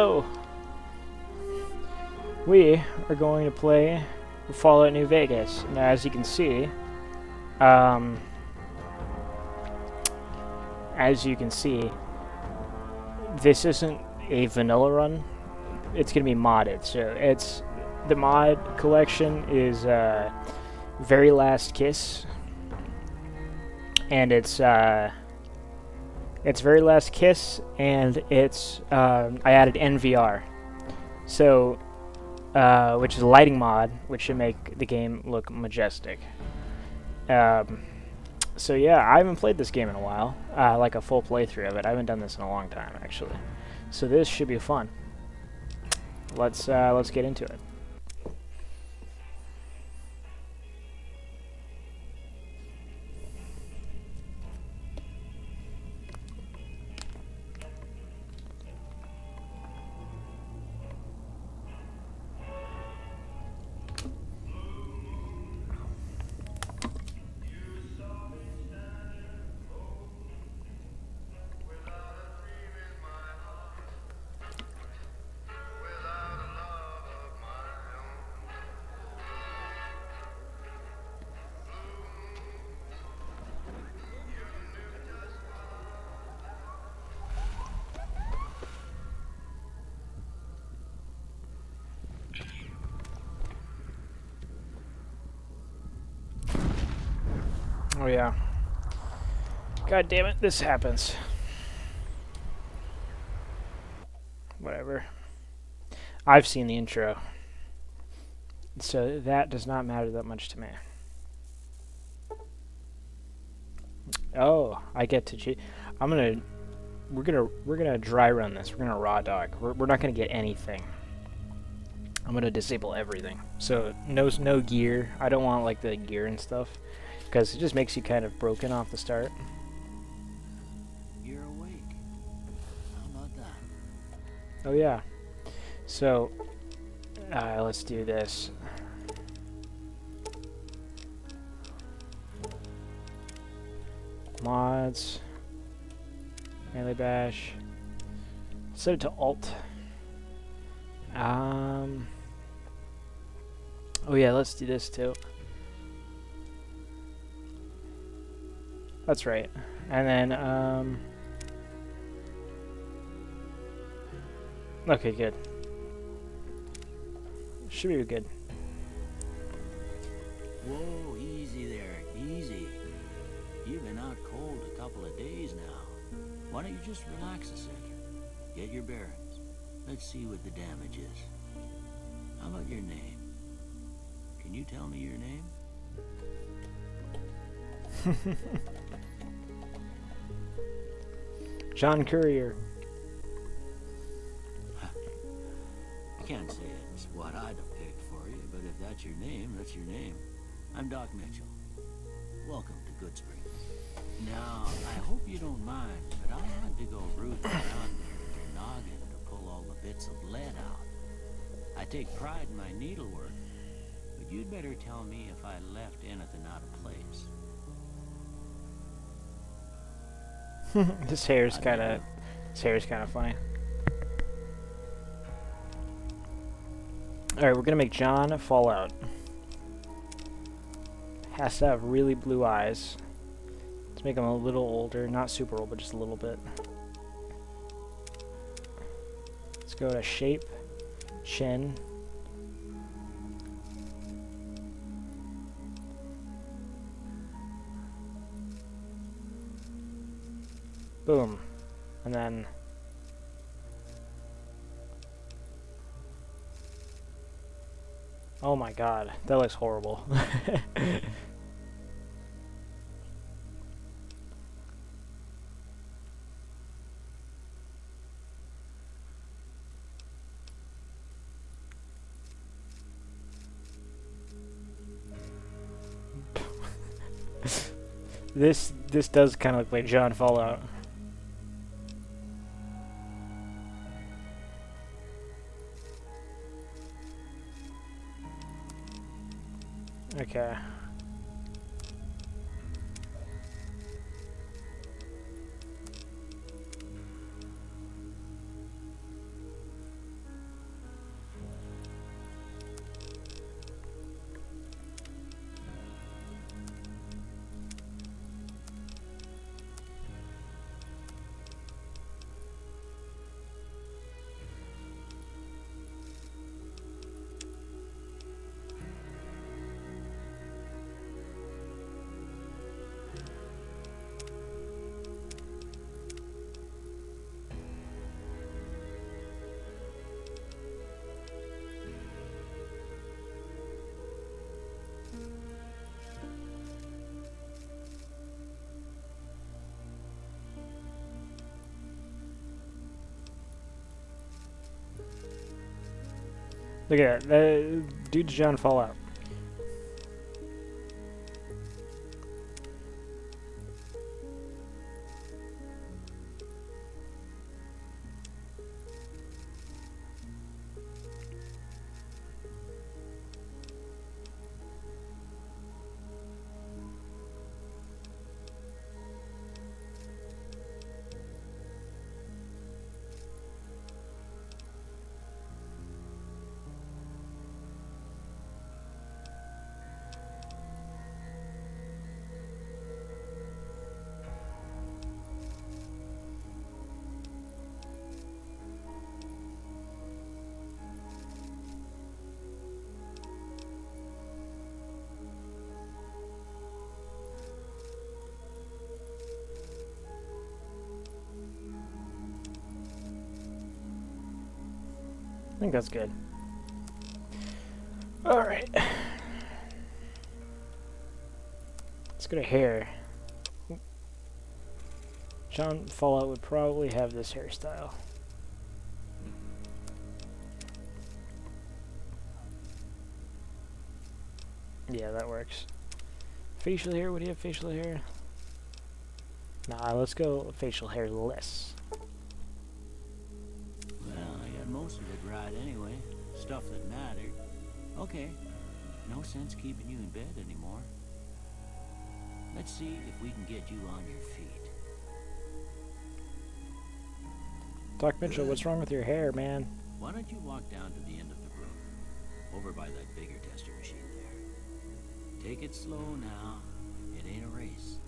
So, we are going to play Fallout New Vegas. Now, as you can see, um, this isn't a vanilla run. It's going to be modded. So, the mod collection is Very Last Kiss, and it's Very Last Kiss, and it's I added NVR. So, which is a lighting mod, which should make the game look majestic. So yeah, I haven't played this game in a while, like a full playthrough of it. I haven't done this in a long time, actually. So this should be fun. Let's get into it. Oh yeah. God damn it, this happens. Whatever. I've seen the intro. So that does not matter that much to me. Oh, I get to cheat. We're gonna dry run this. We're gonna raw dog. We're not gonna get anything. I'm gonna disable everything. So no gear. I don't want like the gear and stuff, because it just makes you kind of broken off the start. You're awake. How about that? Oh yeah. So let's do this. Mods. Melee bash. Set it to alt. Oh yeah, let's do this too. That's right. And then okay, good. Should be good. Whoa, easy there, easy. You've been out cold a couple of days now. Why don't you just relax a second? Get your bearings. Let's see what the damage is. How about your name? Can you tell me your name? John Courier. I can't say it's what I'd have picked for you, but if that's your name, that's your name. I'm Doc Mitchell. Welcome to GOODSPRINGS. Now, I hope you don't mind, but I had to go rooting around there in your noggin to pull all the bits of lead out. I take pride in my needlework, but you'd better tell me if I left anything out of place. His hair's kind of funny. All right, we're gonna make John Fallout. Has to have really blue eyes. Let's make him a little older, not super old, but just a little bit. Let's go to shape, chin. Boom. And then oh my god, that looks horrible. This does kind of look like John Fallout. Okay. Look at that. Dude's John Fallout. I think that's good. Alright. Let's go to hair. John Fallout would probably have this hairstyle. Yeah, that works. Facial hair, would he have facial hair? Nah, let's go facial hairless. Well, I got most of it right anyway. Stuff that mattered. Okay. No sense keeping you in bed anymore. Let's see if we can get you on your feet. Doc Mitchell, what's wrong with your hair, man? Why don't you walk down to the end of the room, over by that bigger tester machine there. Take it slow now. It ain't a race.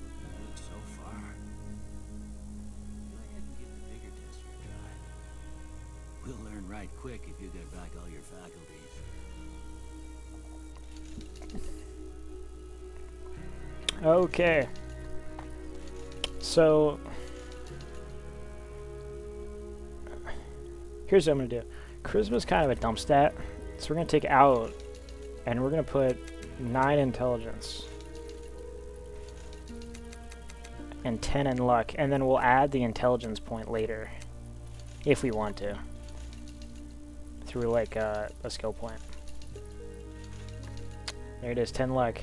Looking good so far. Go ahead and give the bigger tester a try. We'll learn right quick if you get back all your faculties. Okay. So here's what I'm gonna do. Charisma's kind of a dump stat, so we're gonna take out and we're gonna put 9 intelligence and 10 in luck, and then we'll add the intelligence point later if we want to through like a skill point. There it is, 10 luck.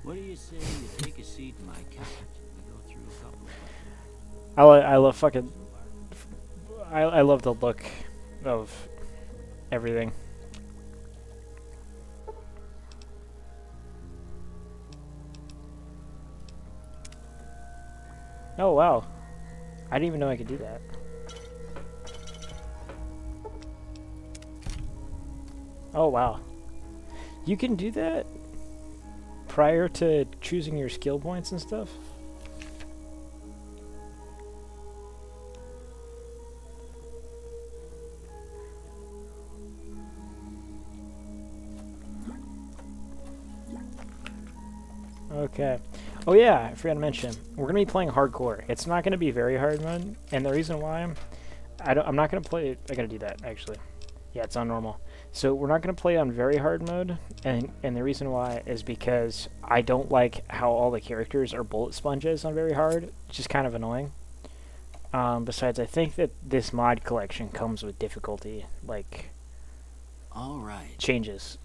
What do you say you take a seat in my couch and we go through a couple of I love fucking I love the look of everything. Oh wow. I didn't even know I could do that. Oh wow. You can do that prior to choosing your skill points and stuff? Okay. Oh yeah, I forgot to mention, we're gonna be playing hardcore. It's not gonna be very hard mode, and the reason why I'm not gonna play. I gotta do that actually. Yeah, it's on normal. So we're not gonna play on very hard mode, and the reason why is because I don't like how all the characters are bullet sponges on very hard. It's just kind of annoying. Besides, I think that this mod collection comes with difficulty, like all right. Changes.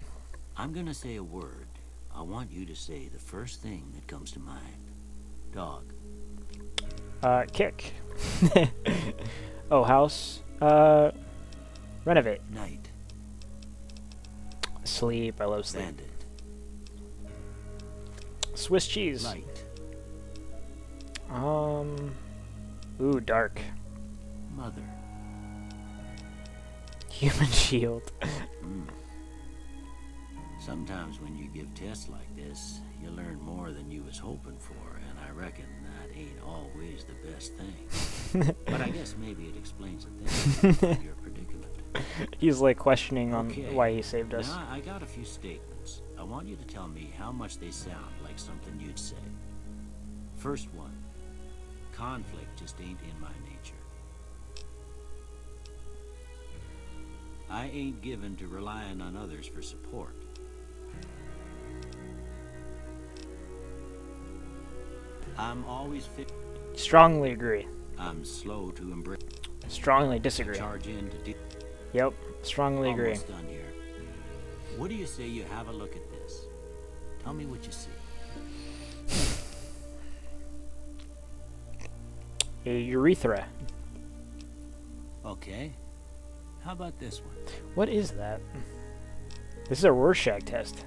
I'm gonna say a word. I want you to say the first thing that comes to mind. Dog. Kick. Oh, house. Renovate. Night. Sleep. I love sleep. Bandit. Swiss cheese. Light. Ooh, dark. Mother. Human shield. Sometimes when you give tests like this, you learn more than you was hoping for, and I reckon that ain't always the best thing. But I guess maybe it explains a thing of your predicament. He's like questioning on why he saved us. Now, I got a few statements. I want you to tell me how much they sound like something you'd say. First one. Conflict just ain't in my nature. I ain't given to relying on others for support. I'm always fit. Strongly agree. I'm slow to embrace. Strongly disagree. Charge in to Yep, strongly agree. Almost done here. What do you say you have a look at this? Tell me what you see. A urethra. Okay. How about this one? What is that? This is a Rorschach test.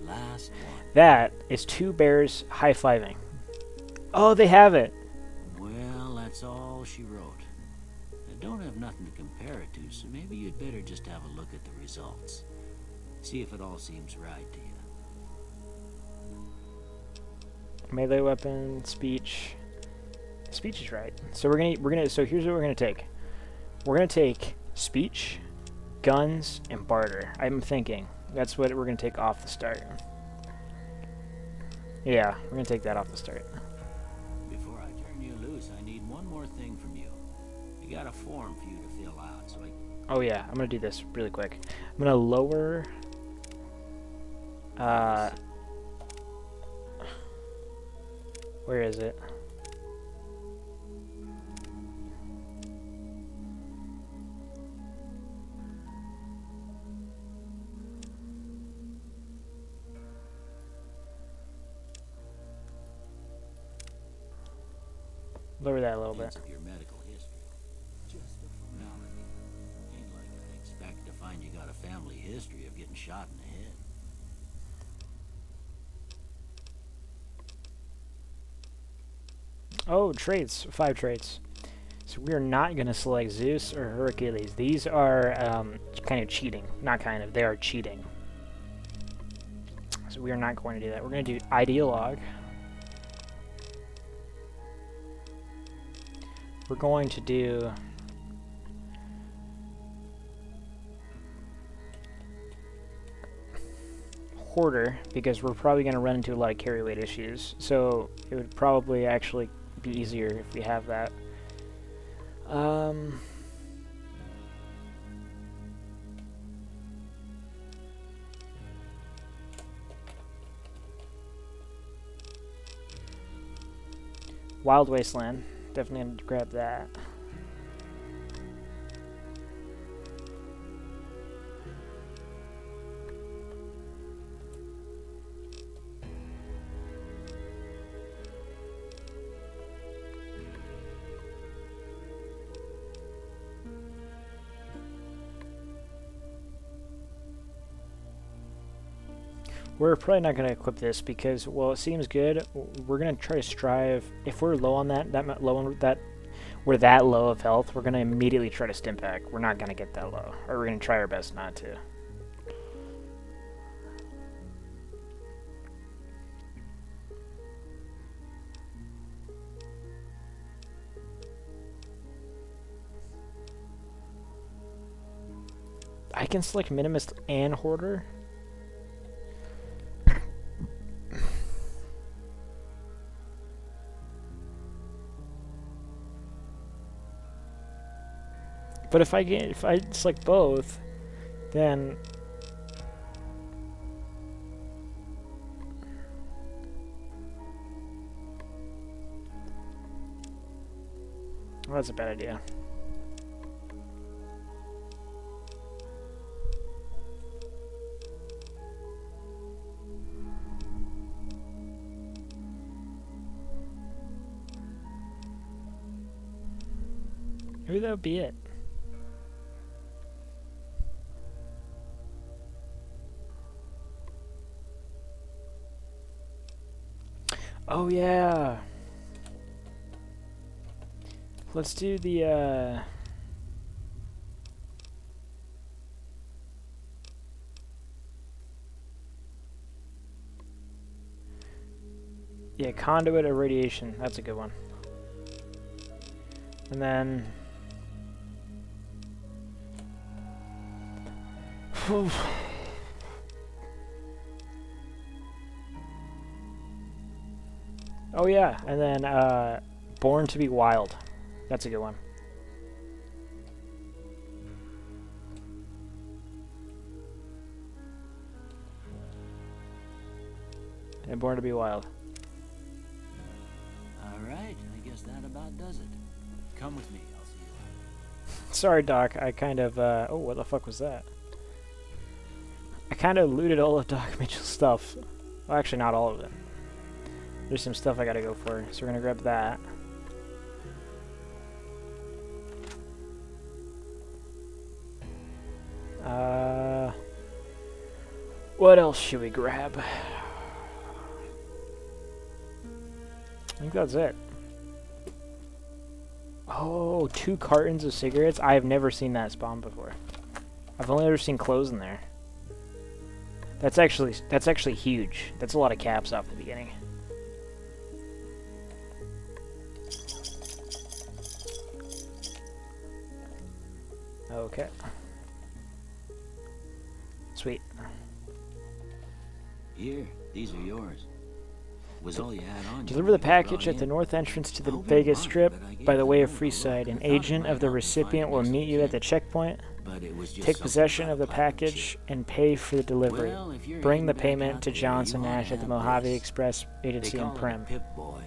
Last one. That is two bears high-fiving. Oh, they have it. Well, that's all she wrote. I don't have nothing to compare it to, so maybe you'd better just have a look at the results. See if it all seems right to you. Melee weapon, speech. Speech is right. So so here's what we're gonna take. We're gonna take speech, guns, and barter. I'm thinking that's what we're gonna take off the start. Yeah, we're gonna take that off the start. Before I turn you loose, I need one more thing from you. I got a form for you to fill out, so Oh yeah, I'm gonna do this really quick. I'm gonna lower. Where is it? Lower that a little bit. Of your medical history. Just a formality. Ain't like I expect to find you got a family history of getting shot in the head. Oh, traits. 5 traits. So we are not going to select Zeus or Hercules. These are kind of cheating. Not kind of. They are cheating. So we are not going to do that. We're going to do Ideologue. We're going to do... Hoarder, because we're probably going to run into a lot of carry weight issues. So it would probably actually be easier if we have that. Wild Wasteland. Definitely going to grab that. We're probably not going to equip this because, well, it seems good. We're going to try to strive. If we're low on we're that low of health, we're going to immediately try to stim pack. We're not going to get that low, or we're going to try our best not to. I can select Minimalist and Hoarder. But if I select both, then well, that's a bad idea. Maybe that would be it. Oh yeah. Let's do the yeah, conduit of radiation. That's a good one. And then oh yeah, and then Born to be Wild. That's a good one. and Born to be Wild. All right, I guess that about does it. Come with me, I'll see you. Sorry, Doc, I kind of, oh, what the fuck was that? I kind of looted all of Doc Mitchell's stuff. Well, actually, not all of it. There's some stuff I gotta go for, so we're gonna grab that. What else should we grab? I think that's it. Oh, 2 cartons of cigarettes? I have never seen that spawn before. I've only ever seen clothes in there. That's actually huge. That's a lot of caps off the beginning. Okay. Sweet. Here, these are yours. Was all you had on you. Deliver the package at the north entrance to the Vegas Strip by the way of Freeside. An agent of the recipient will meet you at the checkpoint. Take possession of the package and pay for the delivery. Bring the payment to Johnson Nash at the Mojave Express Agency in Prem. Pip-Boy.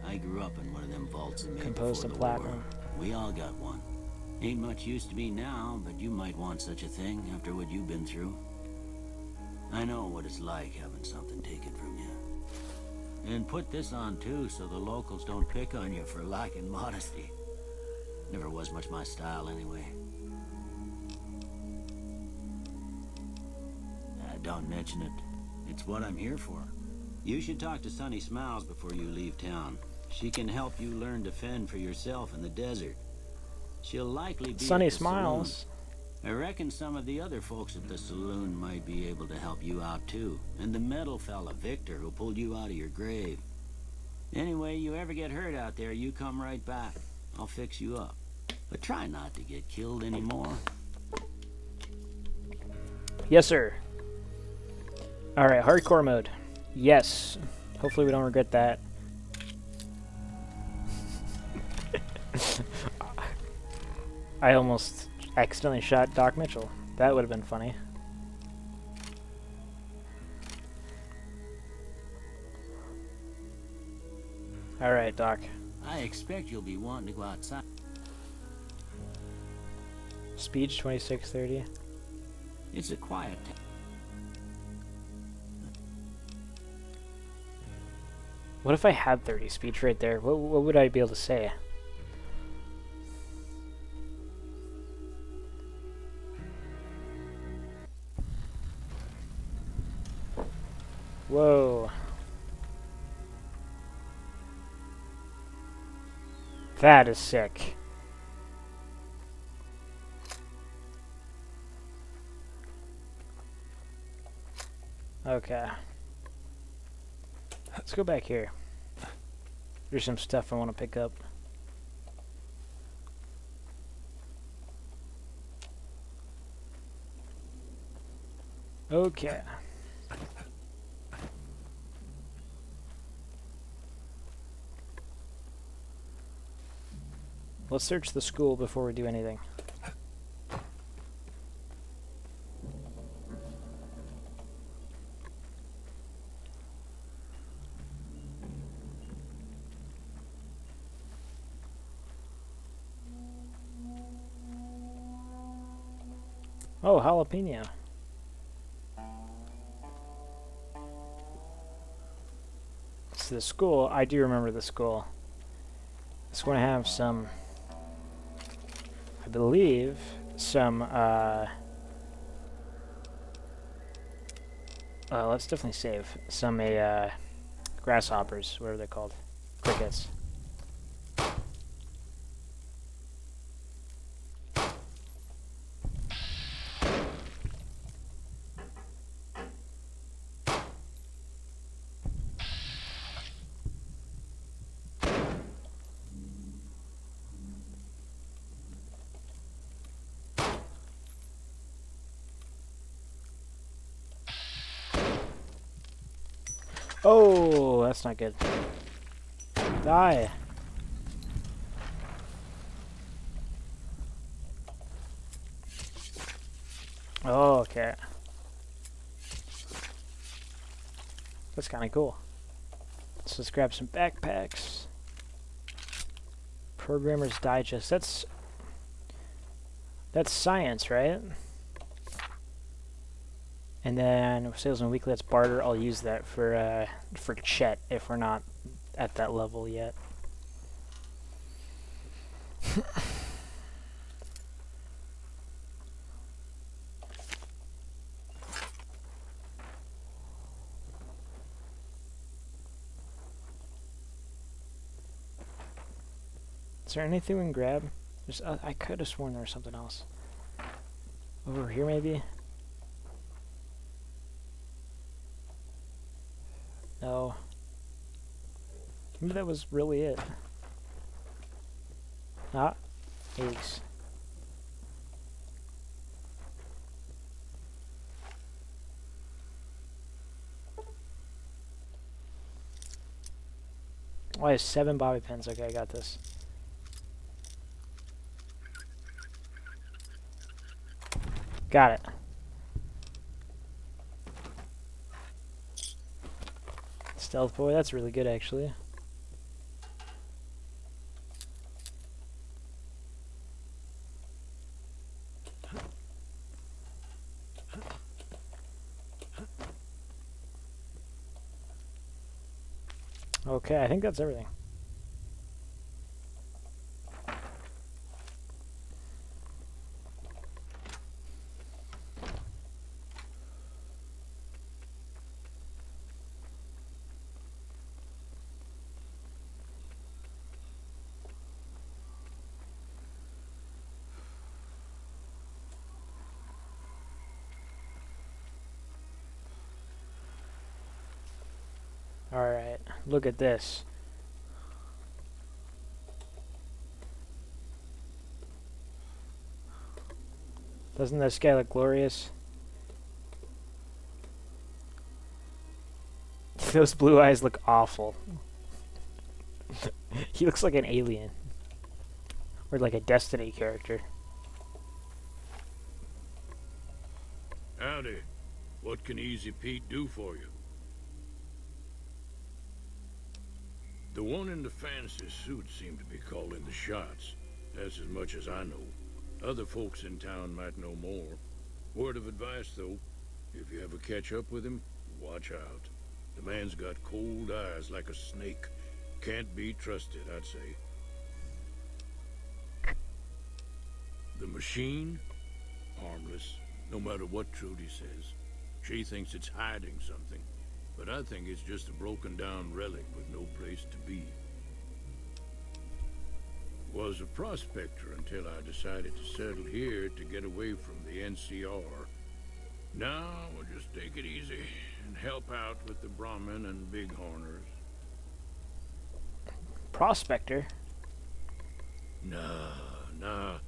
I grew up in one of them vaults and Composed in platinum. We all got one. Ain't much use to me now, but you might want such a thing after what you've been through. I know what it's like having something taken from you. And put this on too, so the locals don't pick on you for lacking modesty. Never was much my style anyway. Don't mention it. It's what I'm here for. You should talk to Sunny Smiles before you leave town. She can help you learn to fend for yourself in the desert. She'll likely be Sunny at the Smiles. saloon. I reckon some of the other folks at the saloon might be able to help you out too. And the metal fella, Victor, who pulled you out of your grave. Anyway, you ever get hurt out there, you come right back. I'll fix you up. But try not to get killed anymore. Yes, sir. Alright, hardcore mode. Yes. Hopefully we don't regret that. I almost accidentally shot Doc Mitchell. That would have been funny. Alright, Doc. I expect you'll be wanting to go outside. Speech 2630. It's a quiet town. What if I had 30 speech right there? What would I be able to say? Whoa. That is sick. Okay. Let's go back here. There's some stuff I want to pick up. Okay. Let's search the school before we do anything. Oh, jalapeno. It's the school. I do remember the school. It's going to have some, I believe, some, let's definitely save some, grasshoppers, whatever they're called. Crickets. Oh, that's not good. Die. Oh, okay. That's kind of cool. So let's grab some backpacks. Programmer's Digest. That's science, right? And then Salesman Weekly, that's barter. I'll use that for Chet if we're not at that level yet. Is there anything we can grab? I could have sworn there was something else. Over here, maybe? No. Maybe that was really it. Ah, eggs. Oh, I have 7 bobby pins. Okay, I got this. Got it. Stealth boy, that's really good actually. Okay, I think that's everything. Alright, look at this. Doesn't the sky look glorious? Those blue eyes look awful. He looks like an alien. Or like a Destiny character. Howdy. What can Easy Pete do for you? The one in the fancy suit seemed to be calling the shots. That's as much as I know. Other folks in town might know more. Word of advice, though. If you ever catch up with him, watch out. The man's got cold eyes like a snake. Can't be trusted, I'd say. The machine? Harmless, no matter what Trudy says. She thinks it's hiding something, but I think it's just a broken down relic with no place to be. Was a prospector until I decided to settle here to get away from the NCR. Now we'll just take it easy and help out with the Brahmin and Bighorners. Prospector? Nah.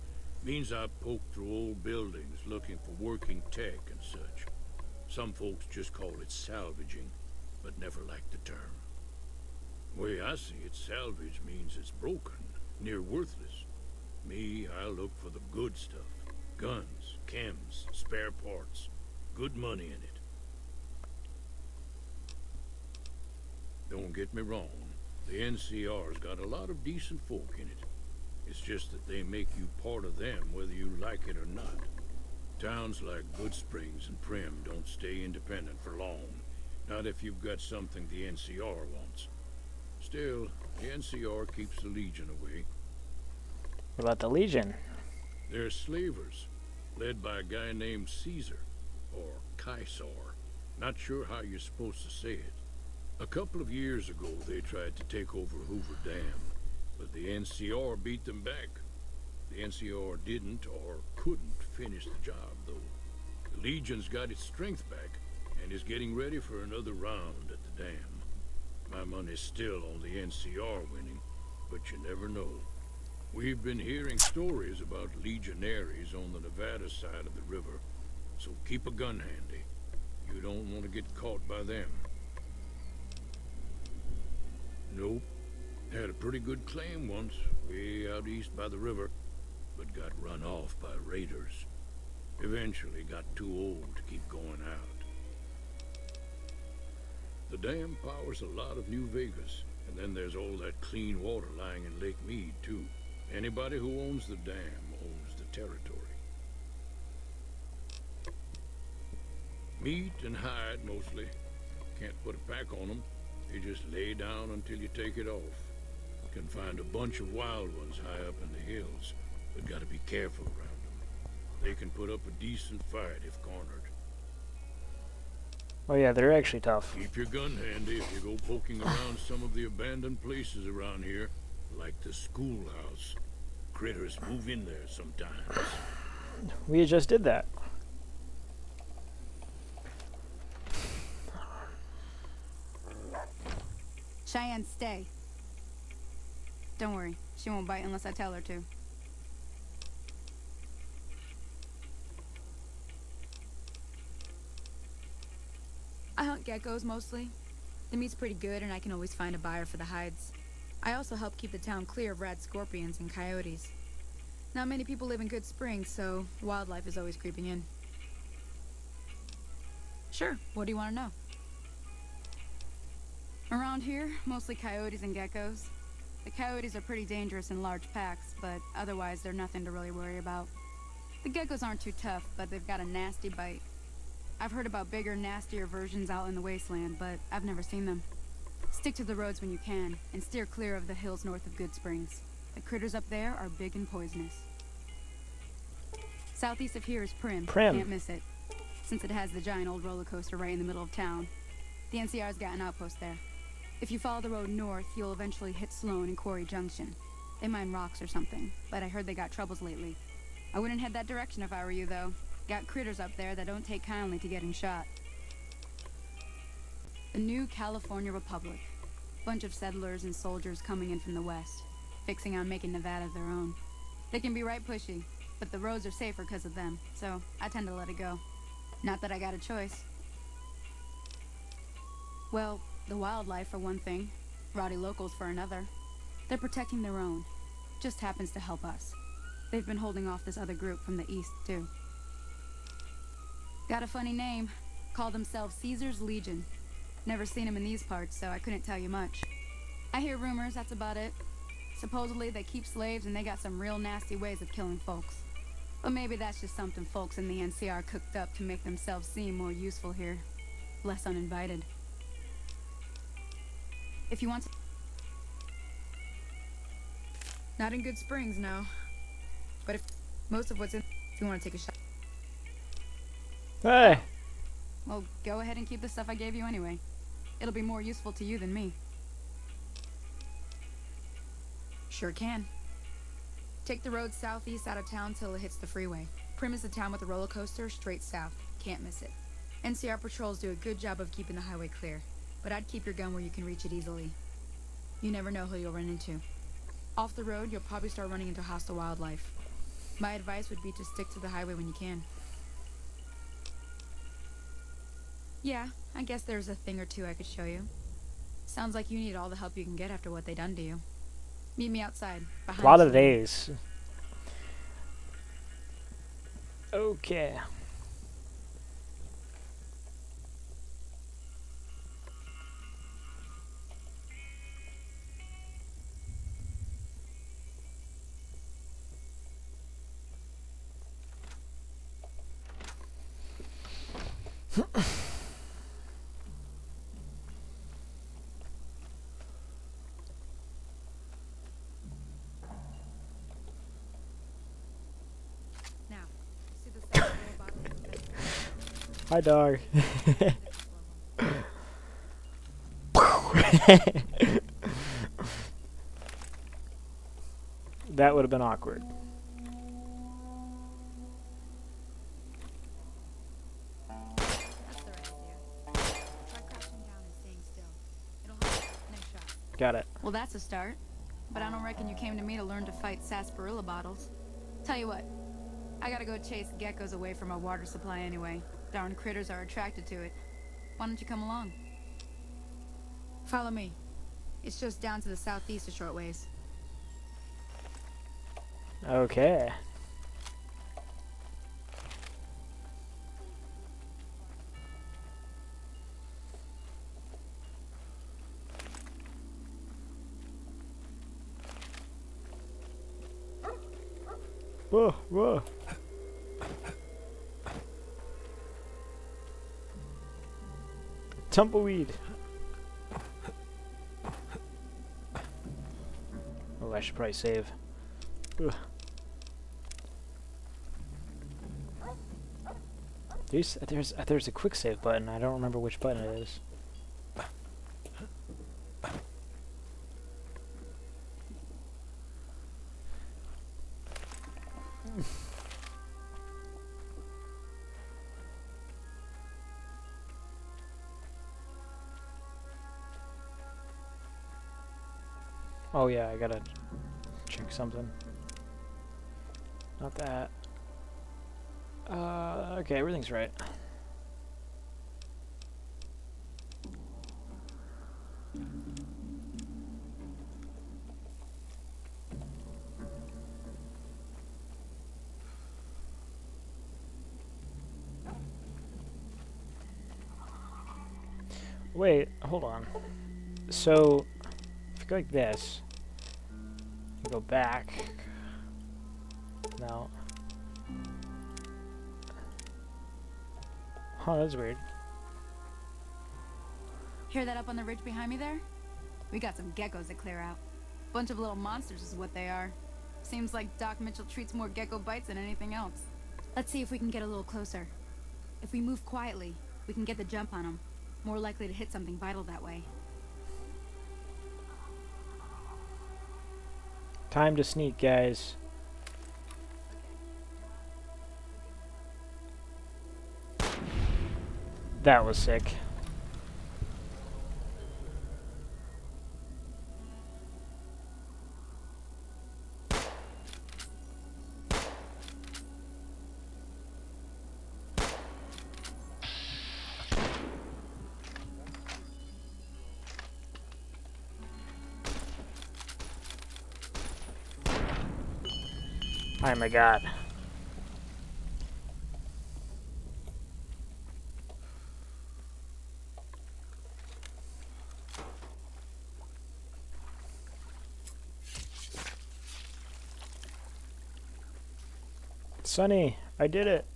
Means I poke through old buildings looking for working tech and such. Some folks just call it salvaging, but never liked the term. Way I see it, salvage means it's broken, near worthless. Me, I look for the good stuff. Guns, chems, spare parts. Good money in it. Don't get me wrong. The NCR's got a lot of decent folk in it. It's just that they make you part of them whether you like it or not. Towns like GOODSPRINGS and Prim don't stay independent for long. Not if you've got something the NCR wants. Still, the NCR keeps the Legion away. What about the Legion? They're slavers, led by a guy named Caesar, or Caesar. Not sure how you're supposed to say it. A couple of years ago, they tried to take over Hoover Dam, but the NCR beat them back. The NCR didn't or couldn't finish the job, though. The Legion's got its strength back and is getting ready for another round at the dam. My money's still on the NCR winning, but you never know. We've been hearing stories about legionaries on the Nevada side of the river, so keep a gun handy. You don't want to get caught by them. Nope. Had a pretty good claim once, way out east by the river, but got run off by raiders. Eventually got too old to keep going out. The dam powers a lot of New Vegas, and then there's all that clean water lying in Lake Mead, too. Anybody who owns the dam owns the territory. Meat and hide, mostly. Can't put a pack on them. You just lay down until you take it off. Can find a bunch of wild ones high up in the hills, but gotta be careful around them. They can put up a decent fight if cornered. Oh yeah, they're actually tough. Keep your gun handy if you go poking around some of the abandoned places around here, like the schoolhouse. Critters move in there sometimes. We just did that. Cheyenne, stay. Don't worry, she won't bite unless I tell her to. I hunt geckos mostly. The meat's pretty good and I can always find a buyer for the hides. I also help keep the town clear of rad scorpions and coyotes. Not many people live in Goodsprings, so wildlife is always creeping in. Sure, what do you want to know? Around here, mostly coyotes and geckos. The coyotes are pretty dangerous in large packs, but otherwise they're nothing to really worry about. The geckos aren't too tough, but they've got a nasty bite. I've heard about bigger, nastier versions out in the wasteland, but I've never seen them. Stick to the roads when you can, and steer clear of the hills north of Goodsprings. The critters up there are big and poisonous. Southeast of here is Prim. Can't miss it, since it has the giant old roller coaster right in the middle of town. The NCR's got an outpost there. If you follow the road north, you'll eventually hit Sloan and Quarry Junction. They mine rocks or something, but I heard they got troubles lately. I wouldn't head that direction if I were you, though. Got critters up there that don't take kindly to getting shot. The new California Republic. Bunch of settlers and soldiers coming in from the west, fixing on making Nevada their own. They can be right pushy, but the roads are safer because of them, so I tend to let it go. Not that I got a choice. Well, the wildlife for one thing, rowdy locals for another. They're protecting their own. Just happens to help us. They've been holding off this other group from the east, too. Got a funny name. Call themselves Caesar's Legion. Never seen them in these parts, so I couldn't tell you much. I hear rumors, that's about it. Supposedly they keep slaves and they got some real nasty ways of killing folks. But maybe that's just something folks in the NCR cooked up to make themselves seem more useful here. Less uninvited. If you want to... Not in Goodsprings, no. But if most of what's in... If you want to take a shot... Hey! Well, go ahead and keep the stuff I gave you anyway. It'll be more useful to you than me. Sure can. Take the road southeast out of town till it hits the freeway. Prim is the town with the roller coaster, straight south. Can't miss it. NCR patrols do a good job of keeping the highway clear, but I'd keep your gun where you can reach it easily. You never know who you'll run into. Off the road, you'll probably start running into hostile wildlife. My advice would be to stick to the highway when you can. Yeah, I guess there's a thing or two I could show you. Sounds like you need all the help you can get after what they done to you. Meet me outside, behind A lot of the days. Okay. Now, see the second little bottle of the best Hi, dog. That would have been awkward. That's the right idea. Try crouching down and staying still. It'll help. Next shot. Got it. Well, that's a start. But I don't reckon you came to me to learn to fight sarsaparilla bottles. Tell you what, I gotta go chase geckos away from our water supply anyway. Darn critters are attracted to it. Why don't you come along? Follow me. It's just down to the southeast a short ways. Okay. Whoa, whoa. Tumbleweed. Oh, I should probably save. Ugh. There's a quick save button. I don't remember which button it is. Oh yeah, I gotta check something. Not that. Okay, everything's right. Wait, hold on. So, if you go like this, you go back. No. Huh, that's weird. Hear that up on the ridge behind me there? We got some geckos to clear out. Bunch of little monsters is what they are. Seems like Doc Mitchell treats more gecko bites than anything else. Let's see if we can get a little closer. If we move quietly, we can get the jump on them. More likely to hit something vital that way. Time to sneak, guys. That was sick. Oh my god. Sonny, I did it.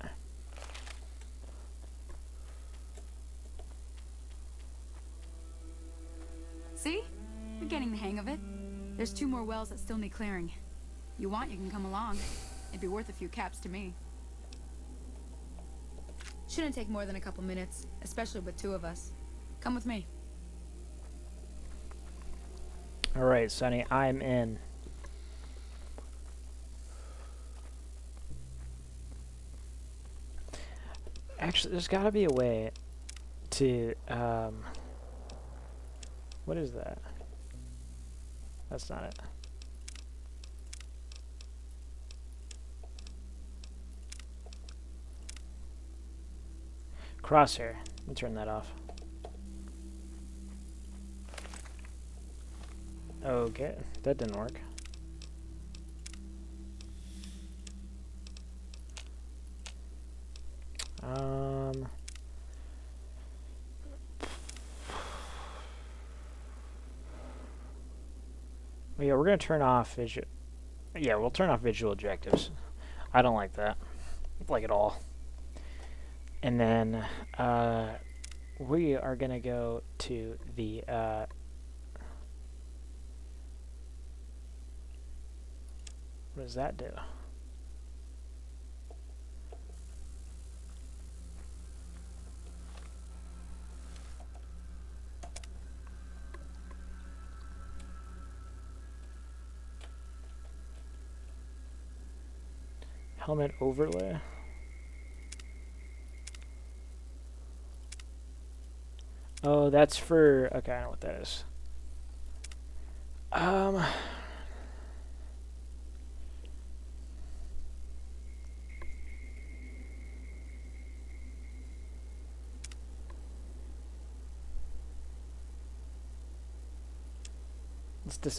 See? You're getting the hang of it. There's 2 more wells that still need clearing. You want, you can come along. It'd be worth a few caps to me. Shouldn't take more than a couple minutes, especially with 2 of us. Come with me. Alright, Sonny, I'm in. Actually, there's gotta be a way to, what is that? That's not it. Crosshair. Let me turn that off. Okay, that didn't work. Well, yeah, we're gonna turn off visual. Yeah, we'll turn off visual objectives. I don't like that, like at all. And then we are gonna go to the what does that do? Helmet overlay. Oh, that's for, okay, I know what that is.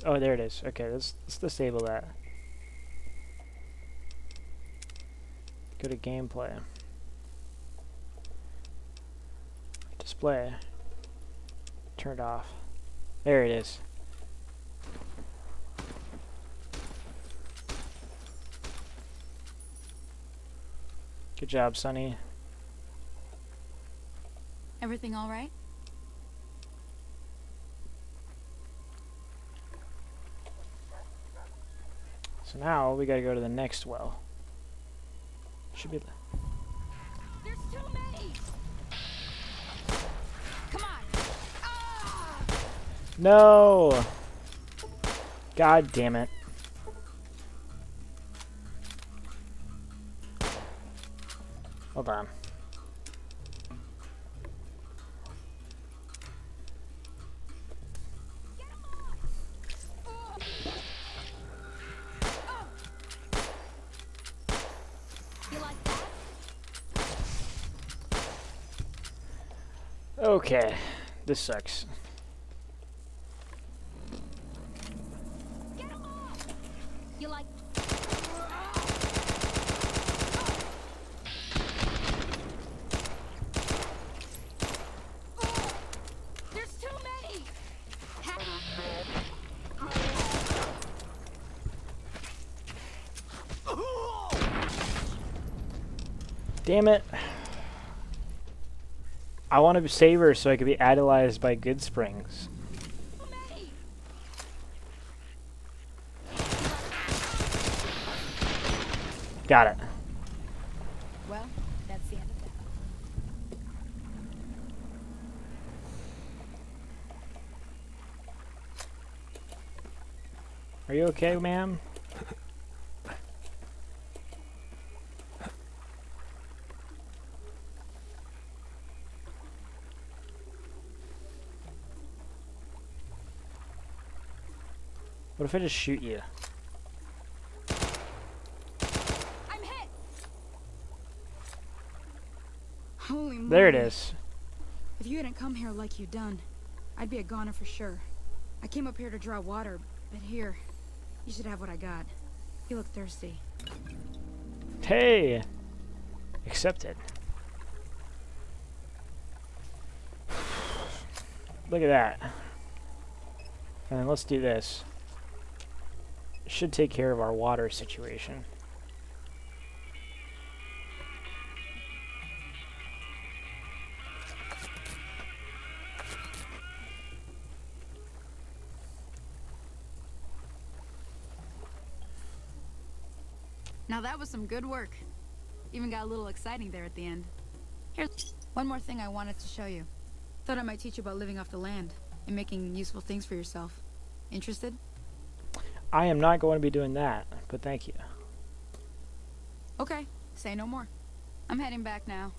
Oh, there it is. Okay, let's disable that. Go to gameplay. Display. Turned off. There it is. Good job, Sonny. Everything all right? So now we gotta go to the next well. Should be. There's too many! Come on! Ah! No! God damn it. Hold on. You like that? Okay. This sucks. Get 'em off! You like... There's too many! Damn it. I want to save her so I can be idolized by GOODSPRINGS. Got it. Well, that's the end of that. Are you okay, ma'am? What if I just shoot you? I'm hit! Holy moly. There it is. If you hadn't come here like you done, I'd be a goner for sure. I came up here to draw water, but here, you should have what I got. You look thirsty. Hey! Accepted. Look at that. And then let's do this. Should take care of our water situation. Now that was some good work. Even got a little exciting there at the end. Here's one more thing I wanted to show you. Thought I might teach you about living off the land and making useful things for yourself. Interested? I am not going to be doing that, but thank you. Okay, say no more. I'm heading back now.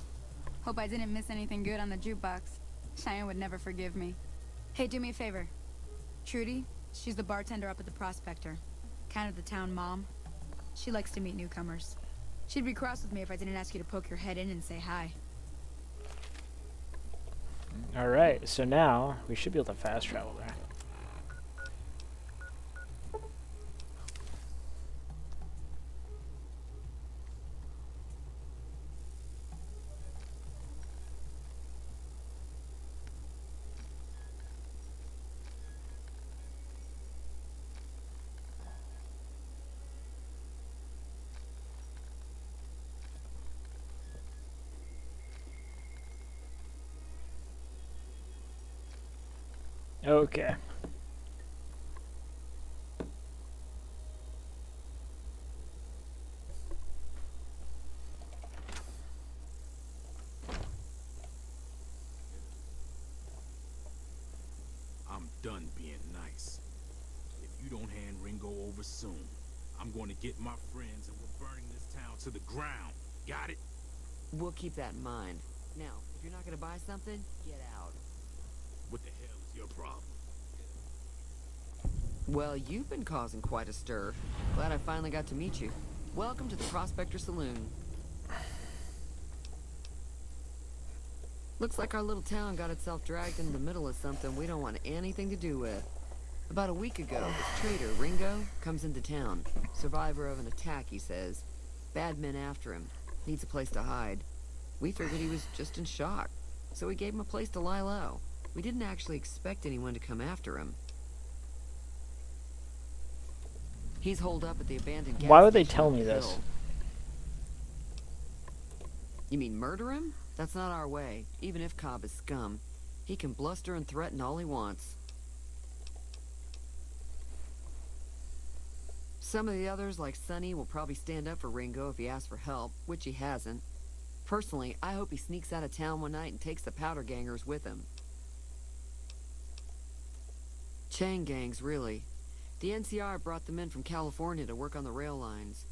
Hope I didn't miss anything good on the jukebox. Cheyenne would never forgive me. Hey, do me a favor. Trudy, she's the bartender up at the Prospector. Kind of the town mom. She likes to meet newcomers. She'd be cross with me if I didn't ask you to poke your head in and say hi. Alright, so now we should be able to fast travel there. Okay. I'm done being nice. If you don't hand Ringo over soon, I'm going to get my friends and we're burning this town to the ground. Got it? We'll keep that in mind. Now, if you're not gonna buy something, get out. What the hell is your problem? Well, you've been causing quite a stir. Glad I finally got to meet you. Welcome to the Prospector Saloon. Looks like our little town got itself dragged into the middle of something we don't want anything to do with. About a week ago, this trader, Ringo, comes into town. Survivor of an attack, he says. Bad men after him. Needs a place to hide. We figured he was just in shock, so we gave him a place to lie low. We didn't actually expect anyone to come after him. He's holed up at the abandoned gas Why would they station tell on me the this? hill. You mean murder him? That's not our way, even if Cobb is scum. He can bluster and threaten all he wants. Some of the others, like Sonny, will probably stand up for Ringo if he asks for help, which he hasn't. Personally, I hope he sneaks out of town one night and takes the powder gangers with him. Chain gangs, really. The NCR brought them in from California to work on the rail lines.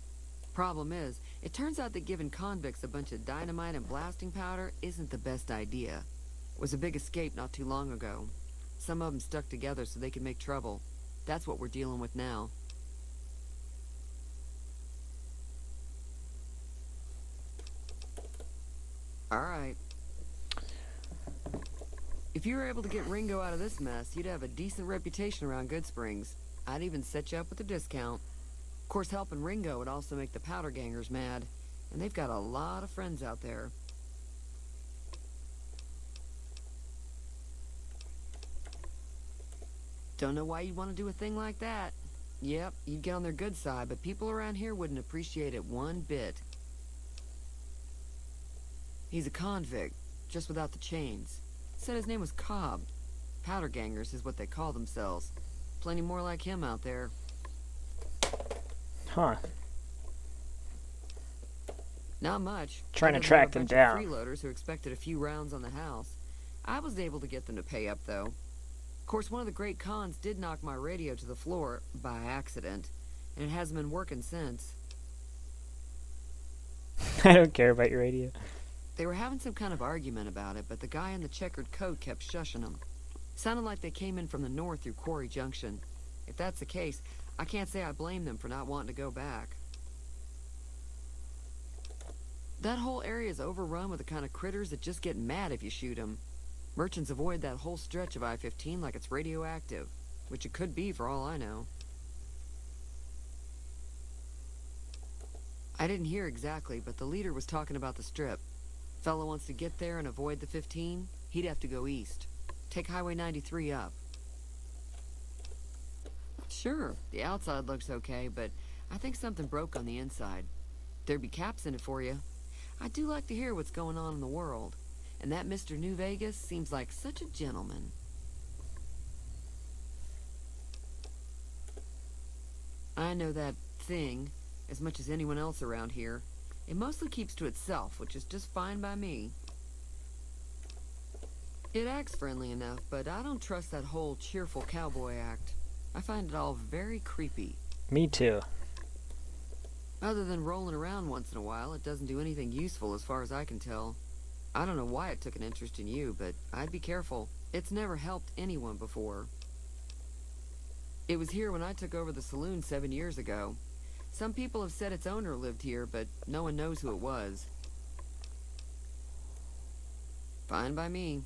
Problem is, it turns out that giving convicts a bunch of dynamite and blasting powder isn't the best idea. It was a big escape not too long ago. Some of them stuck together so they could make trouble. That's what we're dealing with now. Alright. If you were able to get Ringo out of this mess, you'd have a decent reputation around Goodsprings. I'd even set you up with a discount. Of course, helping Ringo would also make the powder gangers mad, and they've got a lot of friends out there. Don't know why you'd want to do a thing like that. Yep, you'd get on their good side, but people around here wouldn't appreciate it one bit. He's a convict, just without the chains. Said his name was Cobb. Powder gangers is what they call themselves. Plenty more like him out there. Huh. Not much. Trying to other than track a them bunch down. of freeloaders who expected a few rounds on the house. I was able to get them to pay up, though. Of course, one of the great cons did knock my radio to the floor by accident, and it hasn't been working since. I don't care about your radio. They were having some kind of argument about it, but the guy in the checkered coat kept shushing them. Sounded like they came in from the north through Quarry Junction. If that's the case, I can't say I blame them for not wanting to go back. That whole area is overrun with the kind of critters that just get mad if you shoot them. Merchants avoid that whole stretch of I-15 like it's radioactive, which it could be for all I know. I didn't hear exactly, but the leader was talking about the strip. Fellow wants to get there and avoid the 15, he'd have to go east. Take Highway 93 up. Sure, the outside looks okay, but I think something broke on the inside. There'd be caps in it for you. I do like to hear what's going on in the world. And that Mr. New Vegas seems like such a gentleman. I know that thing as much as anyone else around here. It mostly keeps to itself, which is just fine by me. It acts friendly enough, but I don't trust that whole cheerful cowboy act. I find it all very creepy. Me too. Other than rolling around once in a while, it doesn't do anything useful as far as I can tell. I don't know why it took an interest in you, but I'd be careful. It's never helped anyone before. It was here when I took over the saloon 7 years ago. Some people have said its owner lived here, but no one knows who it was. Fine by me.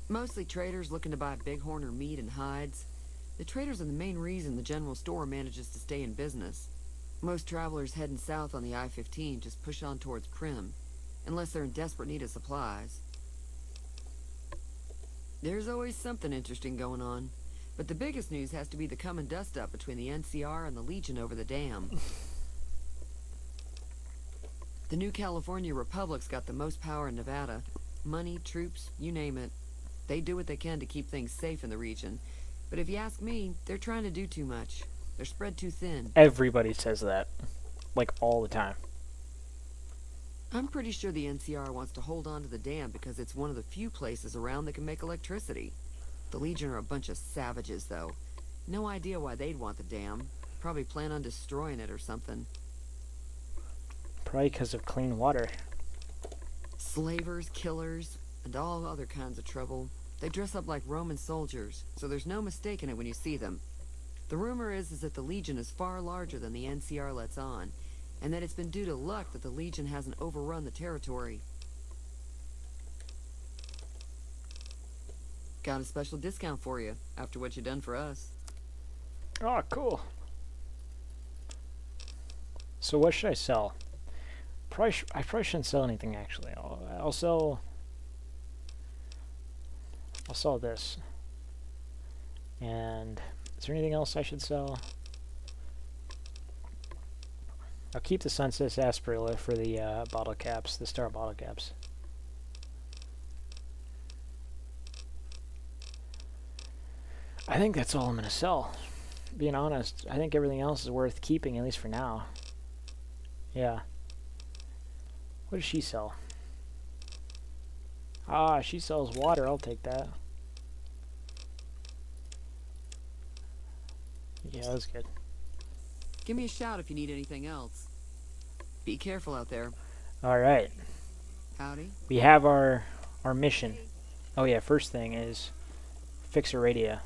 Mostly traders looking to buy bighorn or meat and hides. The traders are the main reason the general store manages to stay in business. Most travelers heading south on the I-15 just push on towards Prim, unless they're in desperate need of supplies. There's always something interesting going on, but the biggest news has to be the coming dust-up between the NCR and the Legion over the dam. The new California Republic's got the most power in Nevada. Money, troops, you name it. They do what they can to keep things safe in the region, but if you ask me, they're trying to do too much. They're spread too thin. Everybody says that. Like, all the time. I'm pretty sure the NCR wants to hold on to the dam because it's one of the few places around that can make electricity. The Legion are a bunch of savages, though. No idea why they'd want the dam. Probably plan on destroying it or something. Probably because of clean water. Slavers, killers, and all other kinds of trouble. They dress up like Roman soldiers, so there's no mistaking it when you see them. The rumor is that the Legion is far larger than the NCR lets on, and that it's been due to luck that the Legion hasn't overrun the territory. Got a special discount for you, after what you've done for us. Oh, cool. So what should I sell? I probably shouldn't sell anything, actually. I'll sell this. And is there anything else I should sell? I'll keep the Sunset Sarsaparilla for the bottle caps, the star bottle caps. I think that's all I'm gonna sell. Being honest, I think everything else is worth keeping, at least for now. Yeah. What does she sell? Ah, she sells water. I'll take that. Yeah, that's good. Give me a shout if you need anything else. Be careful out there. All right. Howdy. We have our mission. Oh yeah, first thing is fix a radio.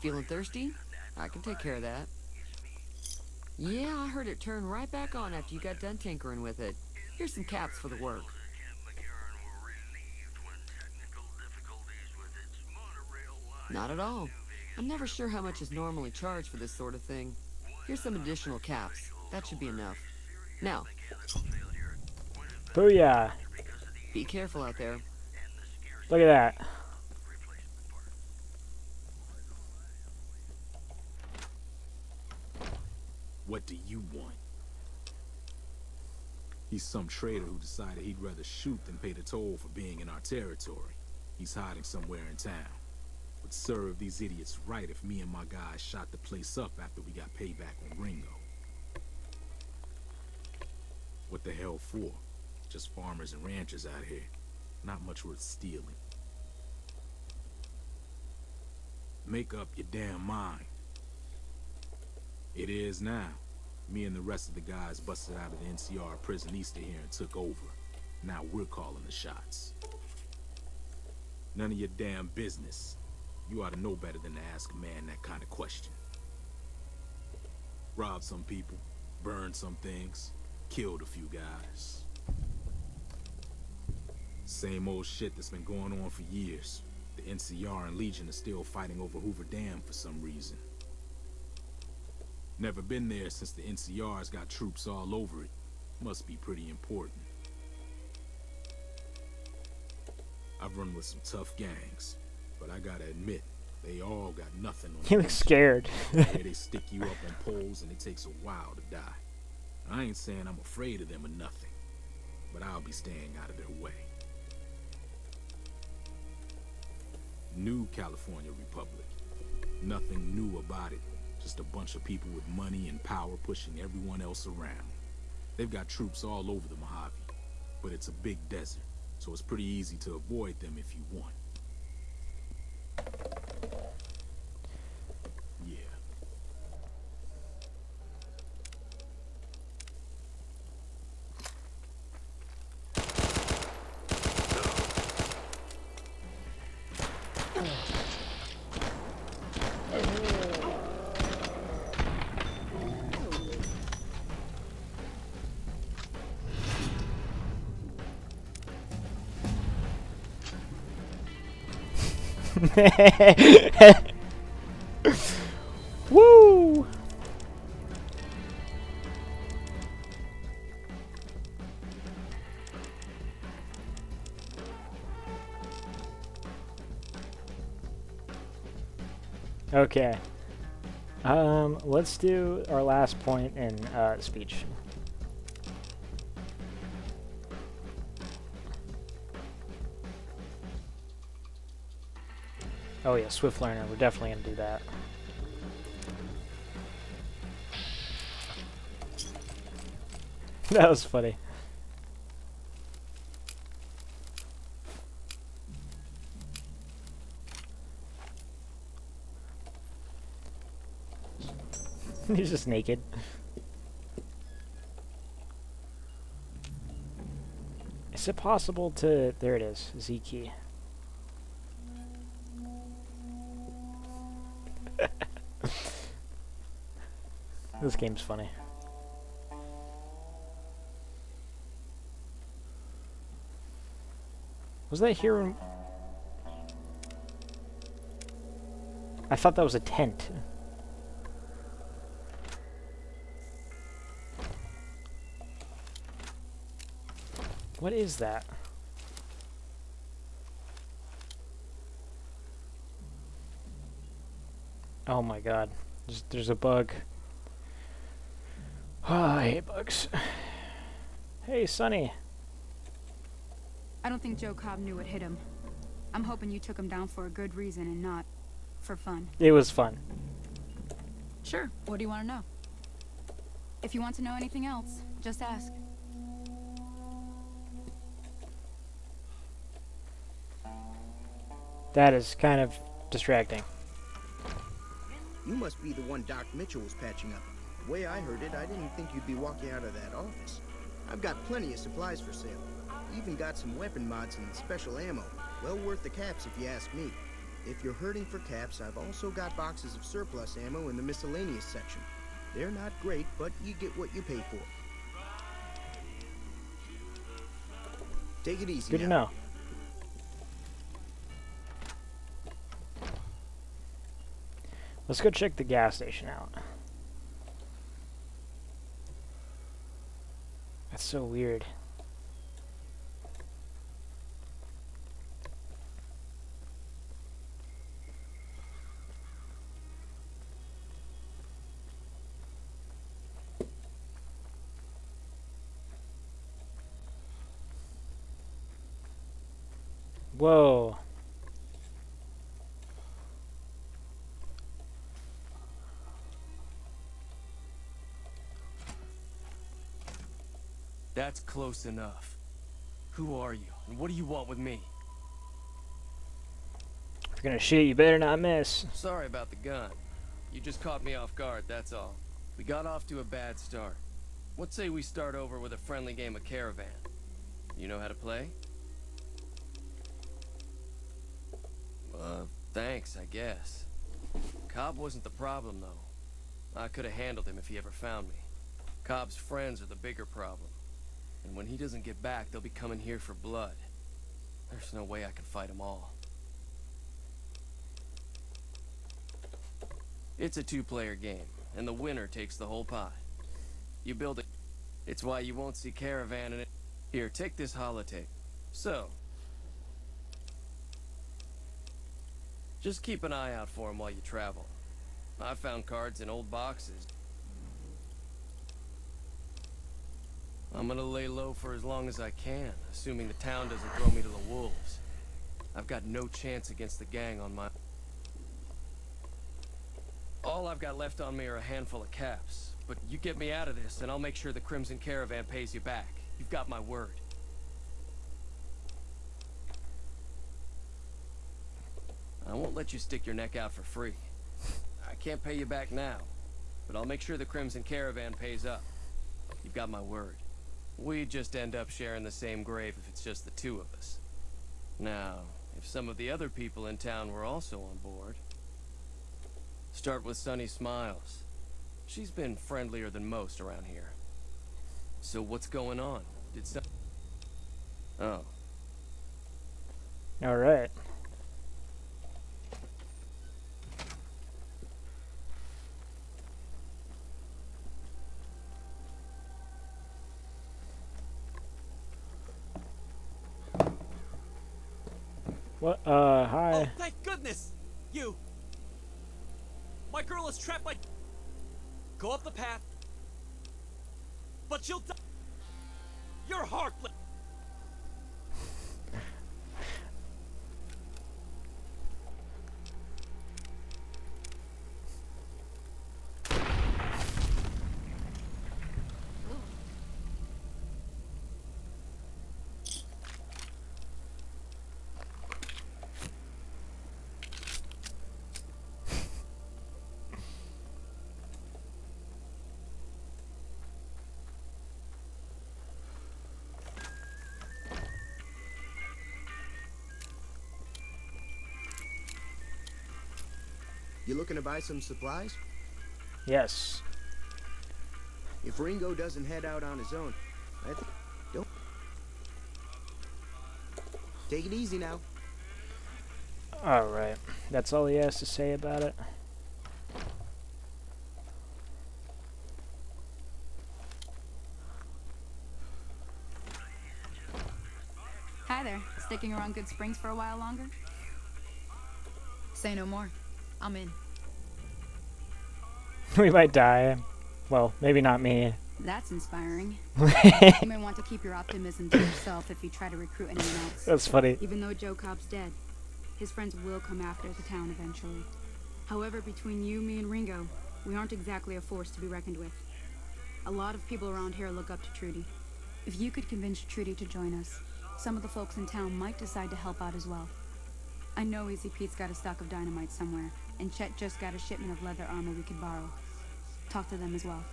Feeling thirsty? I can take care of that. Yeah, I heard it turn right back on after you got done tinkering with it. Here's some caps for the work. Not at all. I'm never sure how much is normally charged for this sort of thing. Here's some additional caps. That should be enough. Now, Booyah! be careful out there. Look at that. What do you want? He's some trader who decided he'd rather shoot than pay the toll for being in our territory. He's hiding somewhere in town. Would serve these idiots right if me and my guys shot the place up after we got payback on Ringo. What the hell for? Just farmers and ranchers out here. Not much worth stealing. Make up your damn mind. It is now. Me and the rest of the guys busted out of the NCR prison east of here and took over. Now we're calling the shots. None of your damn business. You ought to know better than to ask a man that kind of question. Robbed some people, burned some things, killed a few guys. Same old shit that's been going on for years. The NCR and Legion are still fighting over Hoover Dam for some reason. Never been there since the NCR's got troops all over it. Must be pretty important. I've run with some tough gangs, but I gotta admit, they all got nothing on He looks scared. Yeah, they stick you up on poles and it takes a while to die. I ain't saying I'm afraid of them or nothing, but I'll be staying out of their way. New California Republic. Nothing new about it. Just a bunch of people with money and power pushing everyone else around. They've got troops all over the Mojave, but it's a big desert, so it's pretty easy to avoid them if you want. Yeah. Woo! Okay. Let's do our last point in speech. Oh yeah, Swift Learner. We're definitely gonna do that. That was funny. He's just naked. Is it possible to... There it is. Z key. This game's funny. Was that here in... I thought that was a tent. What is that? Oh my god. There's a bug. Oh, I hate bugs. Hey, Sonny. I don't think Joe Cobb knew what hit him. I'm hoping you took him down for a good reason and not for fun. It was fun. Sure. What do you want to know? If you want to know anything else, just ask. That is kind of distracting. You must be the one Doc Mitchell was patching up. The way I heard it, I didn't think you'd be walking out of that office. I've got plenty of supplies for sale. Even got some weapon mods and special ammo. Well worth the caps if you ask me. If you're hurting for caps, I've also got boxes of surplus ammo in the miscellaneous section. They're not great, but you get what you pay for. Take it easy Good to now. know. Let's go check the gas station out. That's so weird. Whoa. That's close enough. Who are you, and what do you want with me? If you're gonna shoot, you better not miss. Sorry about the gun. You just caught me off guard, that's all. We got off to a bad start. What say we start over with a friendly game of Caravan? You know how to play? Thanks, I guess. Cobb wasn't the problem, though. I could have handled him if he ever found me. Cobb's friends are the bigger problem. And when he doesn't get back, they'll be coming here for blood. There's no way I can fight them all. It's a two-player game, and the winner takes the whole pie. You build it. It's why you won't see Caravan in it. Here, take this holotape. So, just keep an eye out for him while you travel. I found cards in old boxes. I'm gonna lay low for as long as I can, assuming the town doesn't throw me to the wolves. I've got no chance against the gang on my... All I've got left on me are a handful of caps. But you get me out of this, and I'll make sure the Crimson Caravan pays you back. You've got my word. I won't let you stick your neck out for free. I can't pay you back now, but I'll make sure the Crimson Caravan pays up. You've got my word. We just end up sharing the same grave if it's just the two of us. Now, if some of the other people in town were also on board... Start with Sunny Smiles. She's been friendlier than most around here. So what's going on? Did some... Oh. Alright. What? Hi. Oh, thank goodness! You! My girl is trapped by... Go up the path. But you'll die. You're heartless. You looking to buy some supplies? Yes. If Ringo doesn't head out on his own, I think... Don't... Take it easy now. Alright. That's all he has to say about it. Hi there. Sticking around Good Springs for a while longer? Say no more. I'm in. We might die. Well, maybe not me. That's inspiring. You may want to keep your optimism to yourself if you try to recruit anyone else. That's funny. Even though Joe Cobb's dead, his friends will come after the town eventually. However, between you, me, and Ringo, we aren't exactly a force to be reckoned with. A lot of people around here look up to Trudy. If you could convince Trudy to join us, some of the folks in town might decide to help out as well. I know Easy Pete's got a stock of dynamite somewhere, and Chet just got a shipment of leather armor we could borrow. Talk to them as well.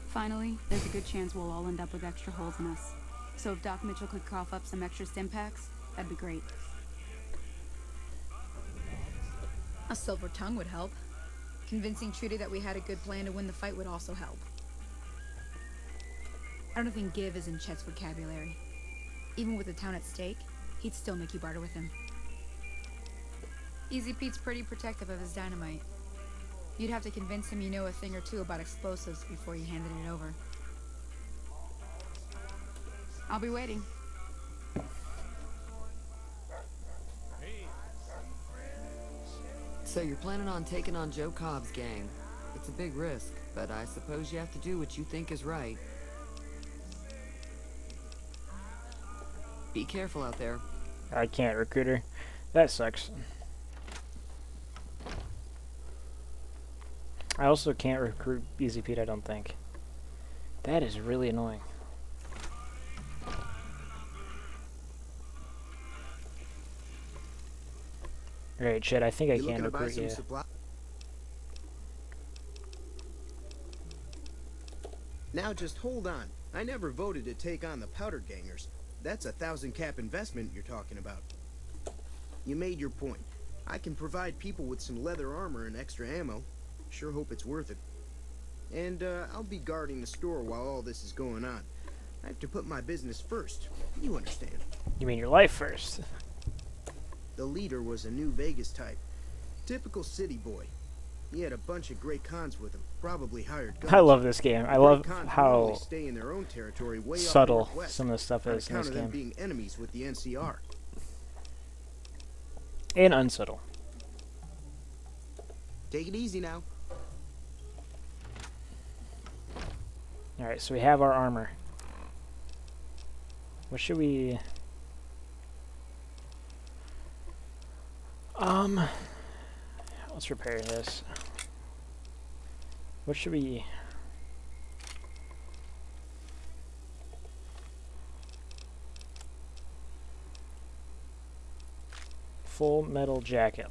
Finally, there's a good chance we'll all end up with extra holes in us. So if Doc Mitchell could cough up some extra stim packs, that'd be great. A silver tongue would help. Convincing Trudy that we had a good plan to win the fight would also help. I don't think give is in Chet's vocabulary. Even with the town at stake, he'd still make you barter with him. Easy Pete's pretty protective of his dynamite. You'd have to convince him you know a thing or two about explosives before you handed it over. I'll be waiting. So you're planning on taking on Joe Cobb's gang. It's a big risk, but I suppose you have to do what you think is right. Be careful out there. I can't recruit her. That sucks. I also can't recruit Easy Pete, I don't think. That is really annoying. Alright, shit, I think I can recruit you. Now just hold on. I never voted to take on the powder gangers. That's a 1,000 cap investment you're talking about. You made your point. I can provide people with some leather armor and extra ammo. Sure hope it's worth it. And I'll be guarding the store while all this is going on. I have to put my business first. You understand. You mean your life first? The leader was a New Vegas type. Typical city boy. He had a bunch of great cons with him, probably hired guns. I love this game. I love Great cons how normally stay in their own territory way up subtle northwest, some of the stuff on is in account this of them game. being enemies with the NCR. And unsubtle. Take it easy now. Alright, so we have our armor. What should we... let's repair this. What should we... Full metal jacket.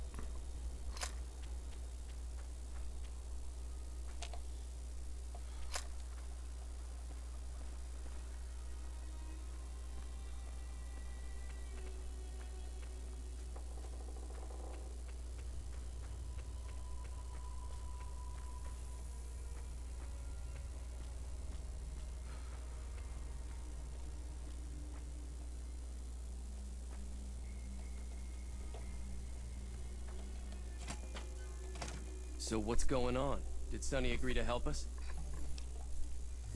So what's going on? Did Sonny agree to help us?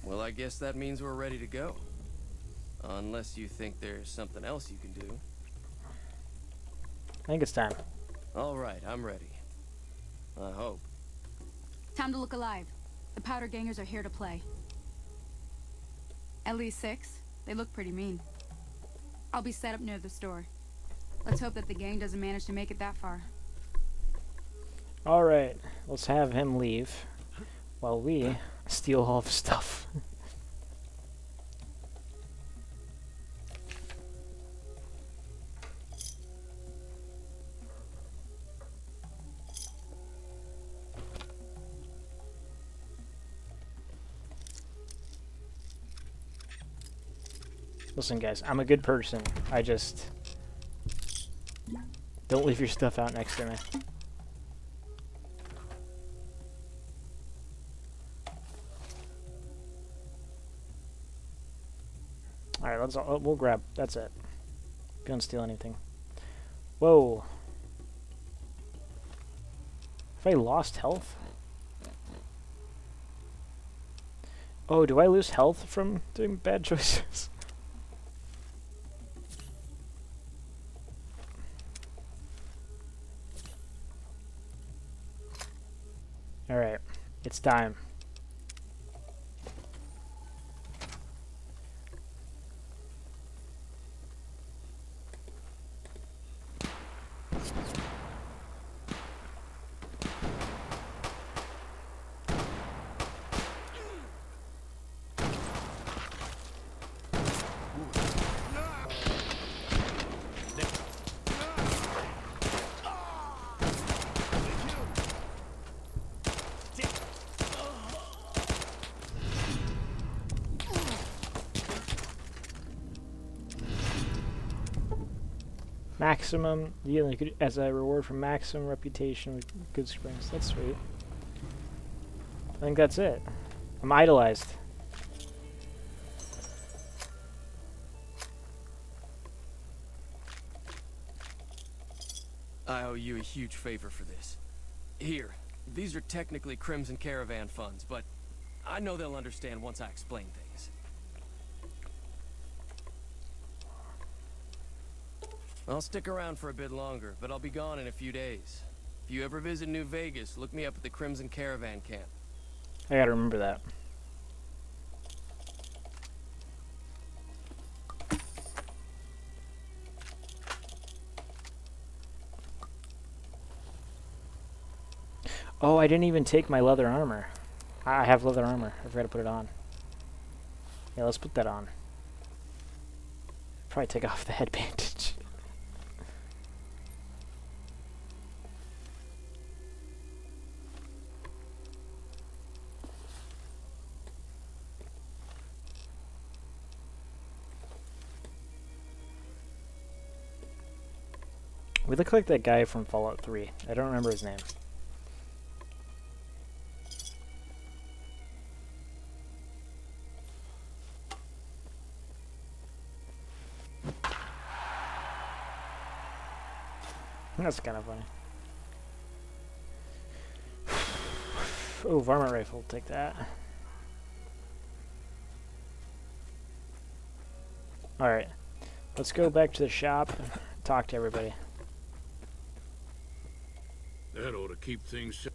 Well, I guess that means we're ready to go. Unless you think there's something else you can do. I think it's time. All right, I'm ready. I hope. Time to look alive. The powder gangers are here to play. At least 6. They look pretty mean. I'll be set up near the store. Let's hope that the gang doesn't manage to make it that far. Alright, let's have him leave while we steal all of his stuff. Listen guys, I'm a good person. I just... don't leave your stuff out next to me. Alright, let's we'll grab. That's it. Don't steal anything. Whoa. Have I lost health? Oh, do I lose health from doing bad choices? Alright. It's time. Maximum, as a reward for maximum reputation with GOODSPRINGS. That's sweet. I think that's it. I'm idolized. I owe you a huge favor for this. Here, these are technically Crimson Caravan funds, but I know they'll understand once I explain things. I'll stick around for a bit longer, but I'll be gone in a few days. If you ever visit New Vegas, look me up at the Crimson Caravan camp. I gotta remember that. Oh, I didn't even take my leather armor. I have leather armor. I forgot to put it on. Yeah, let's put that on. Probably take off the head bandage. We look like that guy from Fallout 3. I don't remember his name. That's kind of funny. Oh, varmint rifle, take that. Alright, let's go back to the shop and talk to everybody. That ought to keep things.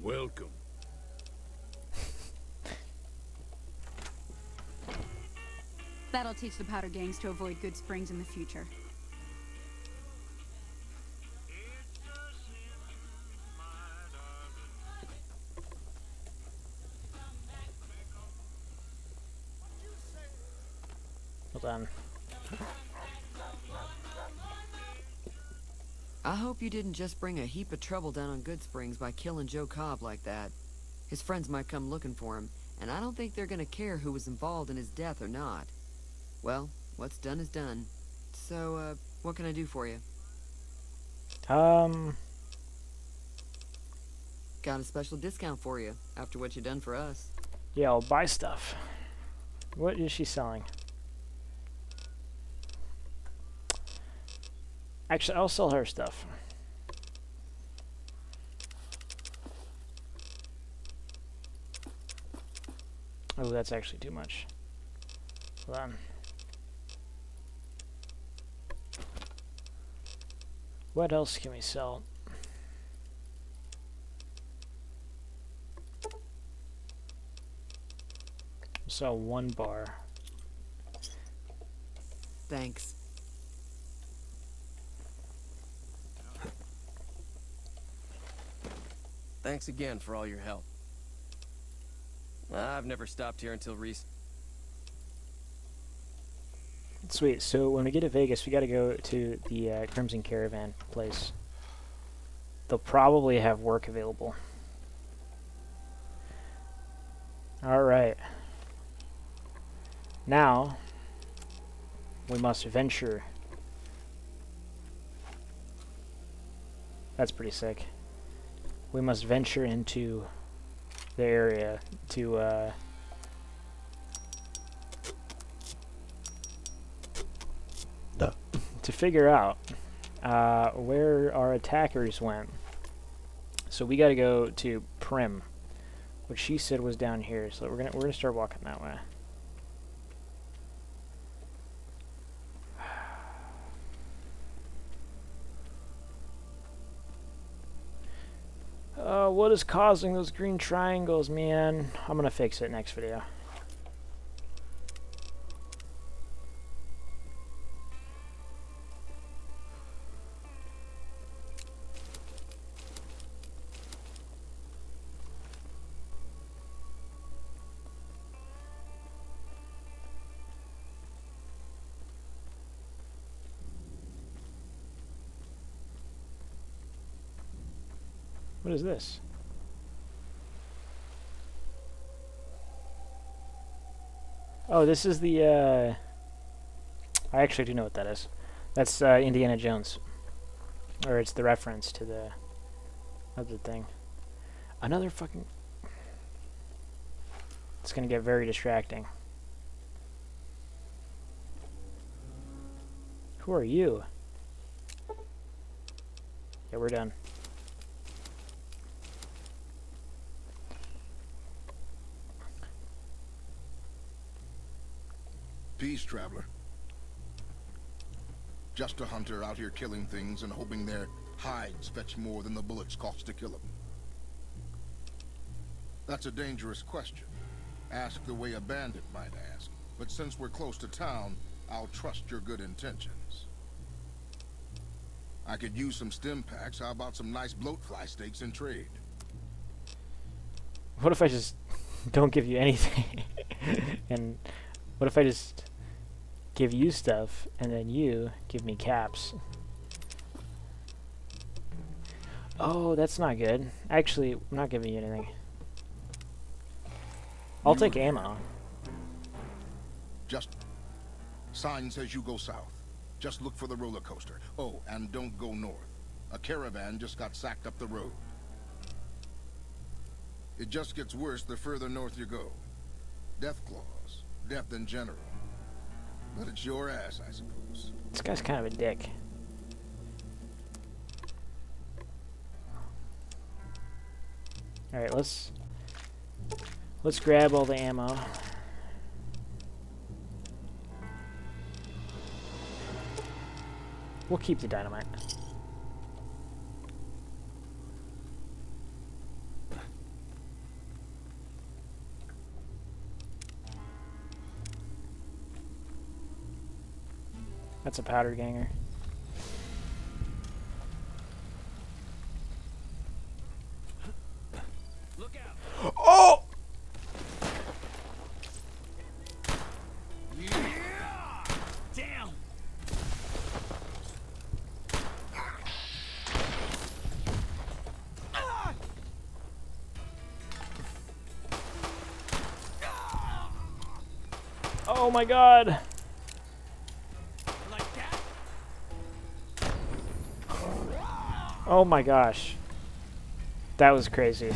Welcome. That'll teach the powder gangs to avoid GOODSPRINGS in the future. Hold on. I hope you didn't just bring a heap of trouble down on GOODSPRINGS by killing Joe Cobb like that. His friends might come looking for him, and I don't think they're gonna care who was involved in his death or not. Well, what's done is done. So, what can I do for you? Um, Got a special discount for you, after what you done for us. yeah, I'll buy stuff. What is she selling? Actually, I'll sell her stuff. Oh, that's actually too much. Hold on. What else can we sell? Sell one bar. Thanks. Thanks again for all your help. I've never stopped here until recent. Sweet. So when we get to Vegas, we got to go to the Crimson Caravan place. They'll probably have work available. All right. Now we must venture. That's pretty sick. We must venture into the area to figure out where our attackers went. So we got to go to Prim, which she said was down here. So we're gonna start walking that way. what is causing those green triangles, man? I'm gonna fix it next video. What is this? Oh, this is the, I actually do know what that is. That's, Indiana Jones. Or it's the reference to the other thing. Another fucking... It's gonna get very distracting. Who are you? Yeah, we're done. Peace, traveler. Just a hunter out here killing things and hoping their hides fetch more than the bullets cost to kill them. That's a dangerous question. Ask the way a bandit might ask. But since we're close to town, I'll trust your good intentions. I could use some stim packs. How about some nice bloatfly steaks in trade? What if I just don't give you anything? And what if I just give you stuff and then you give me caps? Oh, that's not good. Actually, I'm not giving you anything. I'll take ammo. Just... Sign says you go south. Just look for the roller coaster. Oh, and don't go north. A caravan just got sacked up the road. It just gets worse the further north you go. Death claws. Death in general. But it's your ass, I suppose. This guy's kind of a dick. Alright, let's grab all the ammo. We'll keep the dynamite. That's a powder ganger. Look out! Oh! Yeah! Damn! Oh my god! Like that? Oh my gosh. That was crazy.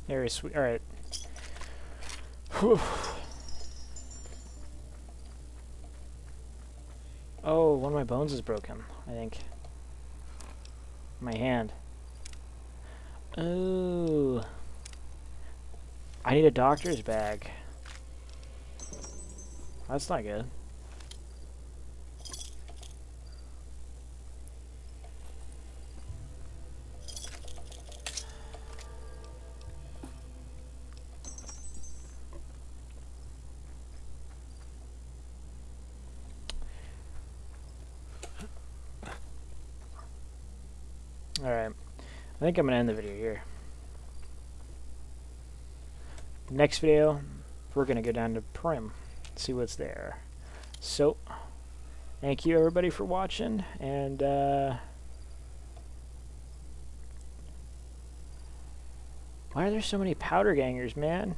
Very sweet. Alright. Oh, one of my bones is broken, I think. My hand. Oh. I need a doctor's bag. That's not good. Alright, I think I'm going to end the video here. Next video, we're going to go down to Prim, see what's there. So, thank you everybody for watching, and why are there so many powder gangers, man?